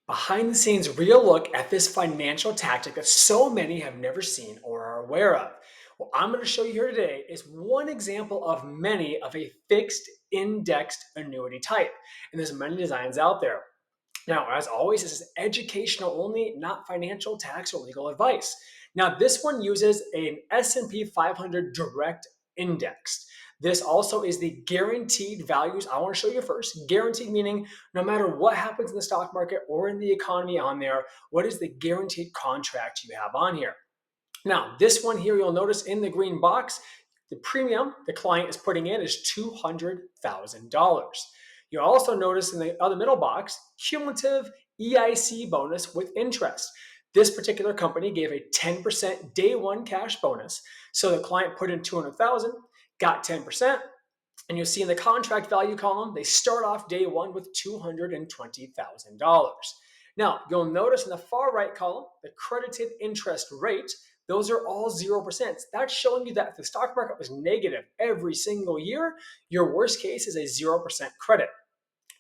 Behind the scenes real look at this financial tactic that so many have never seen or are aware of. What I'm going to show you here today is one example of many of a fixed indexed annuity type. And there's many designs out there. Now, as always, this is educational only, not financial, tax, or legal advice. Now, this one uses an S&P 500 direct index. This also is the guaranteed values I want to show you first. Guaranteed meaning no matter what happens in the stock market or in the economy on there, what is the guaranteed contract you have on here? Now, this one here, you'll notice in the green box, the premium the client is putting in is $200,000. You'll also notice in the other middle box, cumulative EIC bonus with interest. This particular company gave a 10% day one cash bonus. So the client put in $200,000, got 10%, and you'll see in the contract value column, they start off day one with $220,000. Now, you'll notice in the far right column, the credited interest rate, those are all 0%. That's showing you that if the stock market was negative every single year, your worst case is a 0% credit.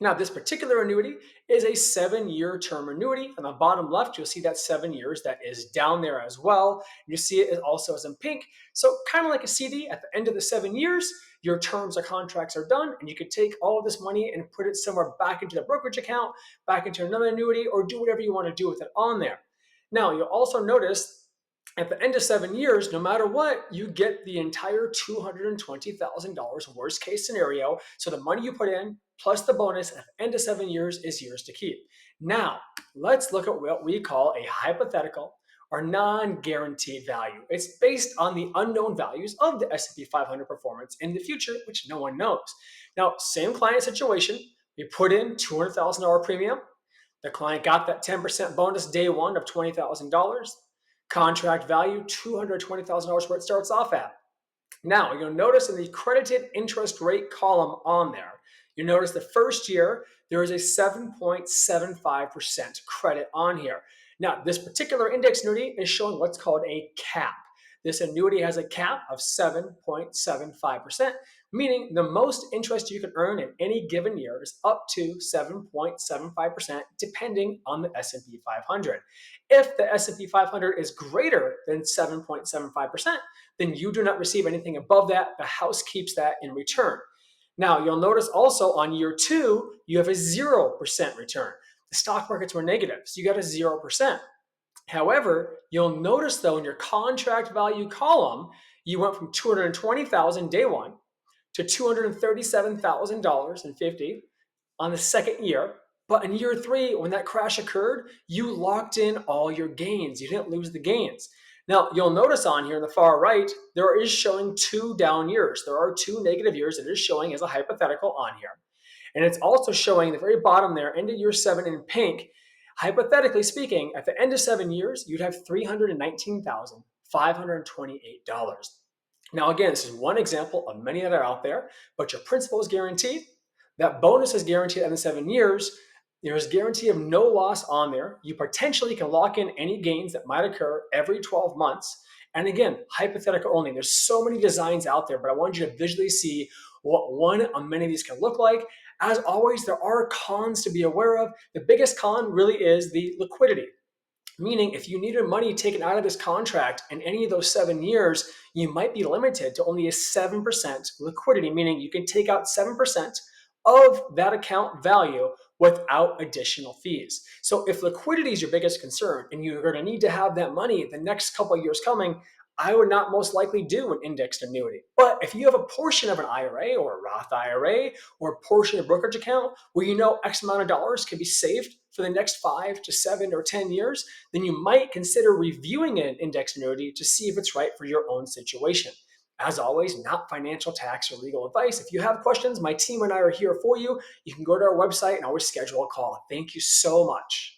Now, this particular annuity is a 7-year term annuity. On the bottom left, you'll see that 7 years that is down there as well. You see it also as in pink. So kind of like a CD, at the end of the 7 years, your terms or contracts are done, and you can take all of this money and put it somewhere back into the brokerage account, back into another annuity, or do whatever you want to do with it on there. Now, you'll also notice at the end of 7 years, no matter what, you get the entire $220,000 worst case scenario. So the money you put in plus the bonus at the end of 7 years is yours to keep. Now, let's look at what we call a hypothetical or non-guaranteed value. It's based on the unknown values of the S&P 500 performance in the future, which no one knows. Now, same client situation, we put in $200,000 premium. The client got that 10% bonus day one of $20,000. Contract value, $220,000 where it starts off at. Now, you'll notice in the credited interest rate column on there, you notice the first year, there is a 7.75% credit on here. Now, this particular index annuity is showing what's called a cap. This annuity has a cap of 7.75%, meaning the most interest you can earn in any given year is up to 7.75%, depending on the S&P 500. If the S&P 500 is greater than 7.75%, then you do not receive anything above that. The house keeps that in return. Now, you'll notice also on year two, you have a 0% return. The stock markets were negative, so you got a 0%. However, you'll notice though in your contract value column, you went from $220,000 day one to $237,050 on the second year. But in year three, when that crash occurred, you locked in all your gains. You didn't lose the gains. Now, you'll notice on here in the far right, there is showing 2 down years. There are 2 negative years that is showing as a hypothetical on here. And it's also showing the very bottom there, end of year 7 in pink. Hypothetically speaking, at the end of 7 years, you'd have $319,528. Now, again, this is one example of many that are out there, but your principal is guaranteed. That bonus is guaranteed at the 7 years. There's guarantee of no loss on there. You potentially can lock in any gains that might occur every 12 months. And again, hypothetical only. There's so many designs out there, but I want you to visually see what one of many of these can look like. As always, there are cons to be aware of. The biggest con really is the liquidity. Meaning, if you needed money taken out of this contract in any of those 7 years, you might be limited to only a 7% liquidity, meaning you can take out 7% of that account value without additional fees. So if liquidity is your biggest concern and you're going to need to have that money the next couple of years coming, I would not most likely do an indexed annuity. But if you have a portion of an IRA or a Roth IRA or a portion of a brokerage account where you know X amount of dollars can be saved for the next 5 to 7 or 10 years, then you might consider reviewing an indexed annuity to see if it's right for your own situation. As always, not financial, tax, or legal advice. If you have questions, my team and I are here for you. You can go to our website and always schedule a call. Thank you so much.